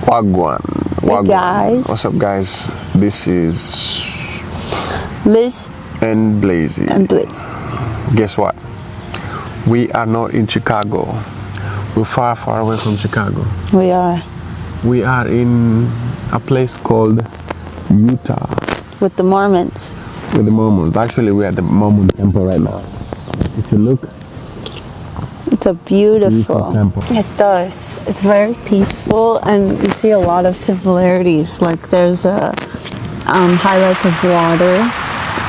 Wagwan. Hey guys. What's up, guys? This is Liz and Blazy. and Blaze. Guess what? We are not in Chicago. We're far, far away from Chicago. We are We are in a place called Utah with the Mormons. with the Mormons. Actually, we're at the Mormon temple right now. If you look, It's a beautiful temple. It does. It's very peaceful, and you see a lot of similarities. Like there's a highlight of water,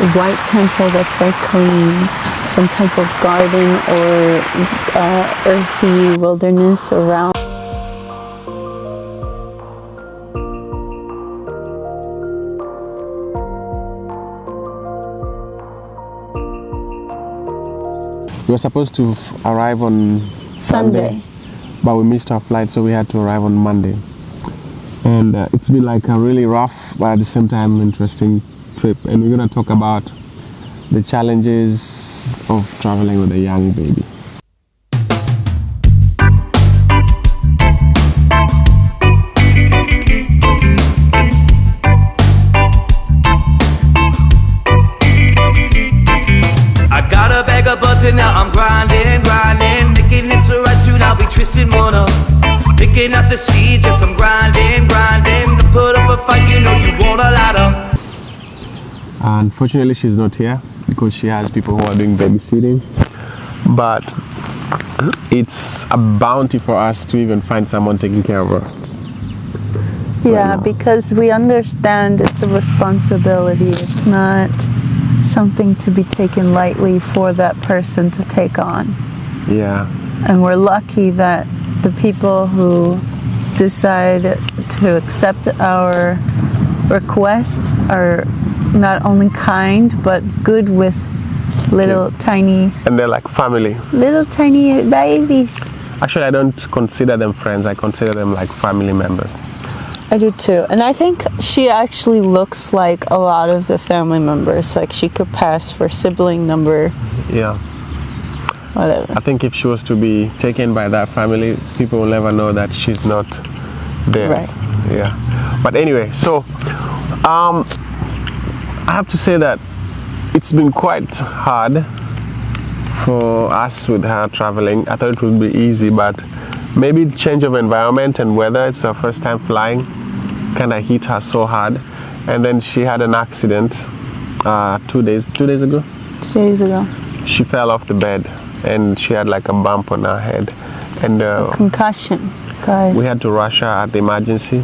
a white temple that's very clean, some type of garden or earthy wilderness around. We were supposed to arrive on Sunday. but we missed our flight, so we had to arrive on Monday. And it's been like a really rough, but at the same time interesting trip. And we're gonna talk about the challenges of traveling with a young baby. I got a bag of butter, now I'm grinding, making it so right soon I'll be twisting one up. Picking up the seeds, yes I'm grinding, to put up a fight, you know you want a lot of. Unfortunately, she's not here because she has people who are doing babysitting. But it's a bounty for us to even find someone taking care of her. Yeah, now. because we understand it's a responsibility. It's not something to be taken lightly for that person to take on. Yeah. And we're lucky that the people who decide to accept our requests are not only kind but good with little tiny And they're like family. babies. Actually, I don't consider them friends. I consider them like family members. I do too. And I think she actually looks like a lot of the family members. Like she could pass for sibling number Yeah. whatever. I think if she was to be taken by that family, people will never know that she's not theirs. Right. Yeah. But anyway, so I have to say that it's been quite hard for us with her traveling. I thought it would be easy, but maybe change of environment and weather. It's her first time flying, kind of hit her so hard. And then she had an accident 2 days ago. 2 days ago. She fell off the bed and she had like a bump on her head, and Concussion, guys. we had to rush her at the emergency,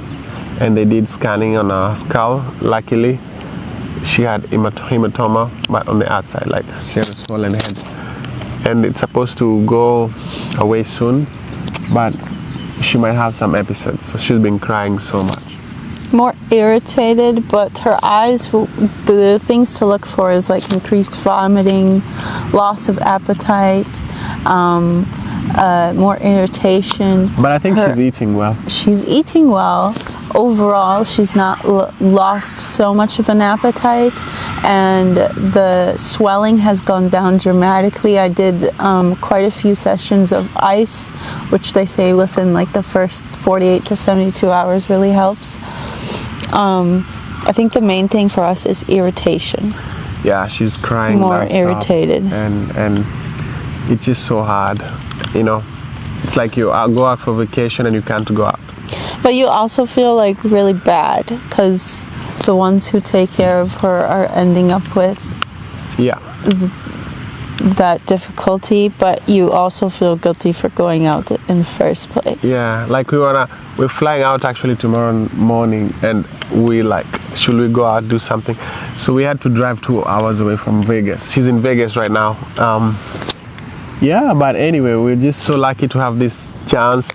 and they did scanning on her skull. Luckily she had hematoma, but on the outside, like she had a swollen head, and it's supposed to go away soon, but she might have some episodes, so she's been crying so much. More irritated, but her eyes, the things to look for is like increased vomiting, loss of appetite, more irritation. But I think she's eating well. She's eating well. Overall, she's not lost so much of an appetite, and the swelling has gone down dramatically. I did quite a few sessions of ice, which they say within like the first 48 to 72 hours really helps. I think the main thing for us is irritation. Yeah, she's crying More nonstop, irritated. and it's just so hard, you know. It's like you go out for vacation and you can't go out. But you also feel like really bad because the ones who take care of her are ending up with Yeah. that difficulty, but you also feel guilty for going out in the first place. Yeah, like we're flying out actually tomorrow morning, and we like, should we go out, do something? So we had to drive 2 hours away from Vegas. She's in Vegas right now. Yeah, but anyway, we're just so lucky to have this chance.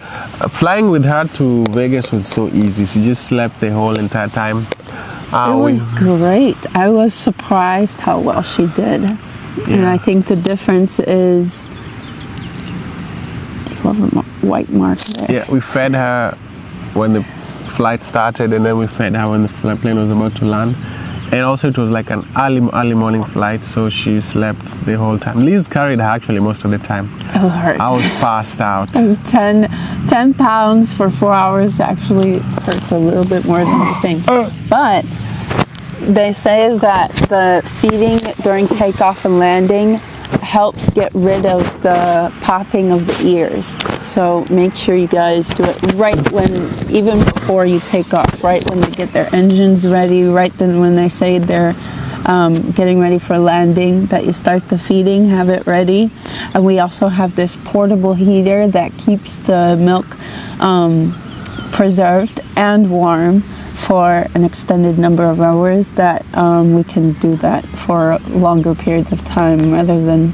Flying with her to Vegas was so easy. She just slept the whole entire time. It was great. I was surprised how well she did. And I think the difference is, I love a white mark there. Yeah, we fed her when the flight started, and then we fed her when the plane was about to land. And also it was like an early morning flight, so she slept the whole time. Liz carried her actually most of the time. It hurt. I was passed out. It was 10 pounds for 4 hours actually hurts a little bit more than you think. But they say that the feeding during takeoff and landing helps get rid of the popping of the ears. So make sure you guys do it right even before you take off, right when they get their engines ready, right then when they say they're getting ready for landing, that you start the feeding, have it ready. And we also have this portable heater that keeps the milk preserved and warm for an extended number of hours, that we can do that for longer periods of time rather than,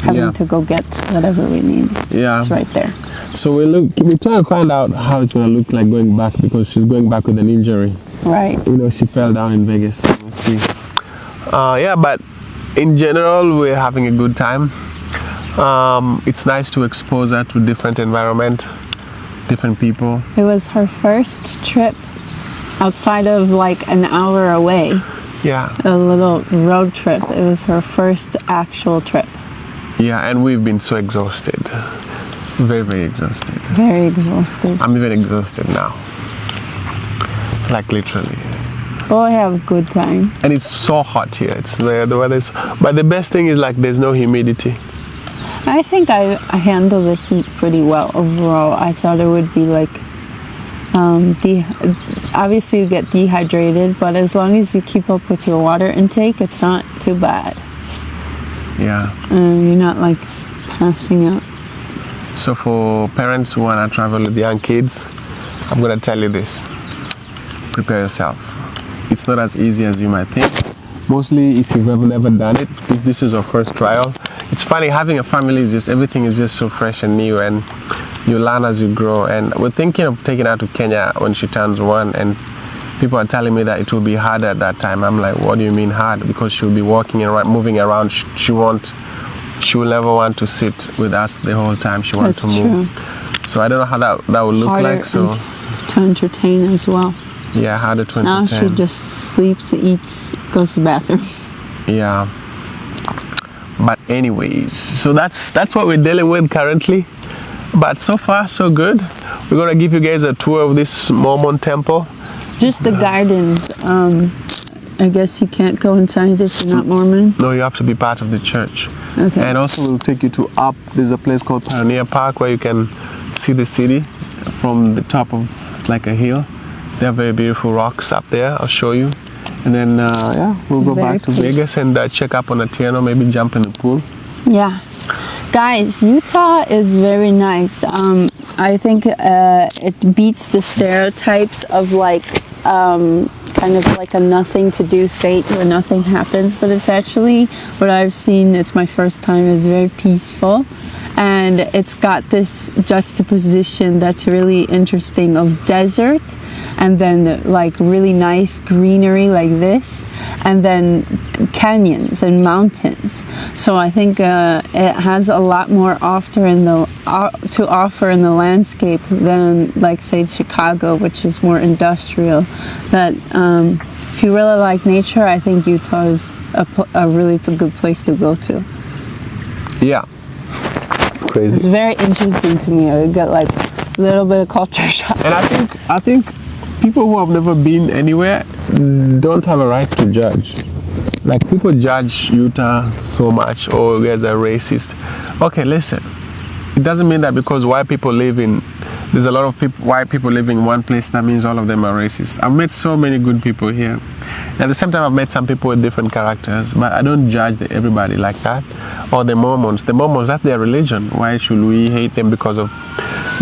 having to go get whatever we need. Yeah. It's right there. So we try and find out how it's going to look like going back, because she's going back with an injury. Right. She fell down in Vegas. We'll see. But in general, we're having a good time. It's nice to expose her to different environment, different people. It was her first trip outside of like an hour away. Yeah. A little road trip. It was her first actual trip. Yeah, and we've been so exhausted. Very, very exhausted. Very exhausted. I'm even exhausted now. Like literally. But we have a good time. And it's so hot here. The weather's. But the best thing is like there's no humidity. I think I handle the heat pretty well overall. I thought it would be like, obviously you get dehydrated, but as long as you keep up with your water intake, it's not too bad. Yeah. You're not like passing out. So for parents who want to travel with young kids, I'm going to tell you this. Prepare yourself. It's not as easy as you might think. Mostly if you've never done it, if this is your first trial. It's funny, having a family is just, everything is just so fresh and new, and you learn as you grow. And we're thinking of taking her to Kenya when she turns 1, and people are telling me that it will be harder at that time. I'm like, what do you mean hard? Because she'll be walking around, moving around. She will never want to sit with us the whole time. She wants to move. True. So I don't know how that will look Harder like. So to entertain as well. yeah, harder to entertain. Now she just sleeps, eats, goes to the bathroom. Yeah. But anyways, so that's what we're dealing with currently. But so far so good. We're gonna give you guys a tour of this Mormon temple. Just the gardens. I guess you can't go inside if you're not Mormon. No, you have to be part of the church. Okay. And also we'll take you to there's a place called Pioneer Park where you can see the city from the top of like a hill. There are very beautiful rocks up there. I'll show you. And then we'll go back to Vegas and check up on Atieno, maybe jump in the pool. Yeah. Guys, Utah is very nice. I think it beats the stereotypes of like kind of like a nothing to do state where nothing happens, but it's actually what I've seen. It's my first time. It's very peaceful, and it's got this juxtaposition that's really interesting of desert, and then like really nice greenery like this, and then canyons and mountains. So I think it has a lot more to offer in the landscape than like say Chicago, which is more industrial. That if you really like nature, I think Utah is a really good place to go to. Yeah, it's crazy. It's very interesting to me. I get like a little bit of culture shock. And I think people who have never been anywhere don't have a right to judge. Like people judge Utah so much, oh, you guys are racist. Okay, listen. It doesn't mean that because there's a lot of white people living in one place, that means all of them are racist. I've met so many good people here. At the same time, I've met some people with different characters, but I don't judge everybody like that. Or the Mormons, that's their religion. Why should we hate them because of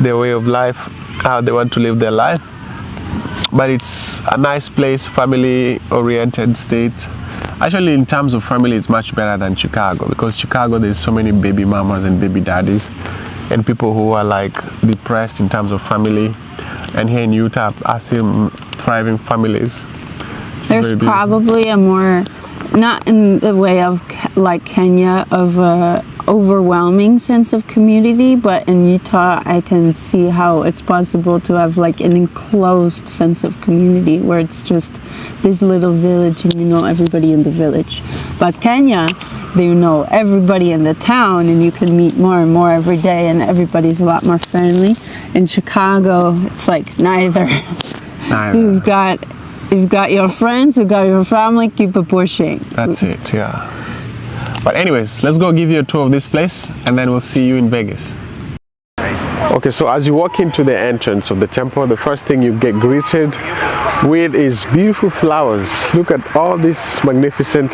their way of life, how they want to live their life? But it's a nice place, family-oriented state. Actually, in terms of family, it's much better than Chicago, because Chicago, there's so many baby mamas and baby daddies and people who are like depressed in terms of family. And here in Utah, I see thriving families. There's probably a more, not in the way of like Kenya, of overwhelming sense of community, but in Utah I can see how it's possible to have like an enclosed sense of community where it's just this little village and you know everybody in the village. But Kenya, you know everybody in the town and you can meet more and more every day and everybody's a lot more friendly. In Chicago, it's like neither. You've got your friends, you've got your family, keep it pushing. That's it, yeah. But anyways, let's go give you a tour of this place and then we'll see you in Vegas. Okay, so as you walk into the entrance of the temple, the first thing you get greeted with is beautiful flowers. Look at all these magnificent,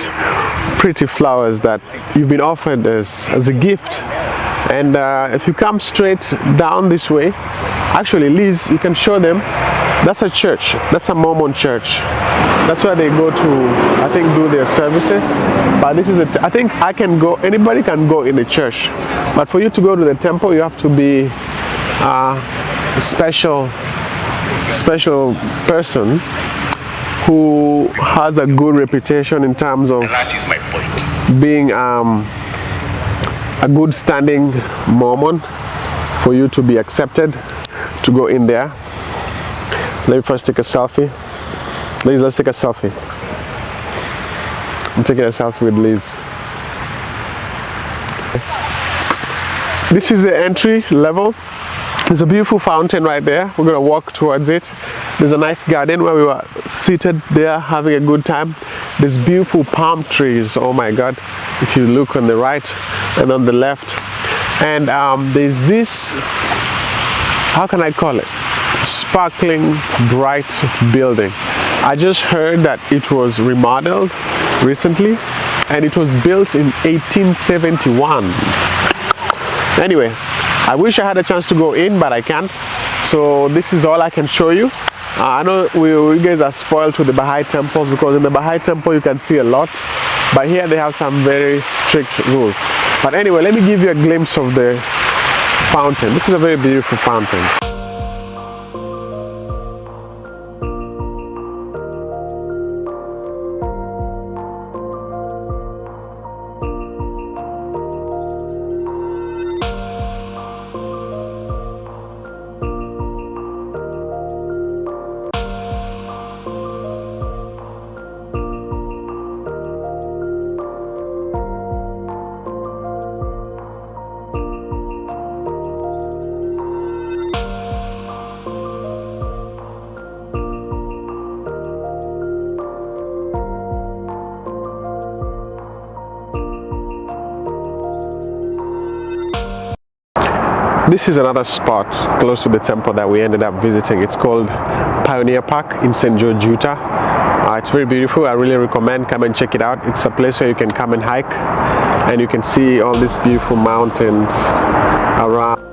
pretty flowers that you've been offered as a gift. And if you come straight down this way, actually Liz, you can show them, that's a church, that's a Mormon church. That's where they go to, I think, do their services. But this is I think I can go, anybody can go in the church. But for you to go to the temple, you have to be a special person who has a good reputation in terms of being a good standing Mormon for you to be accepted to go in there. Let me first take a selfie. Liz, let's take a selfie. I'm taking a selfie with Liz. This is the entry level. There's a beautiful fountain right there. We're gonna walk towards it. There's a nice garden where we were seated there having a good time. There's beautiful palm trees, oh my God, if you look on the right and on the left. And there's this, how can I call it? Sparkling, bright building. I just heard that it was remodeled recently and it was built in 1871. Anyway, I wish I had a chance to go in, but I can't. So this is all I can show you. I know you guys are spoiled with the Baha'i temples because in the Baha'i temple you can see a lot, but here they have some very strict rules. But anyway, let me give you a glimpse of the fountain. This is a very beautiful fountain. This is another spot close to the temple that we ended up visiting. It's called Pioneer Park in St. George, Utah. It's very beautiful. I really recommend come and check it out. It's a place where you can come and hike and you can see all these beautiful mountains around.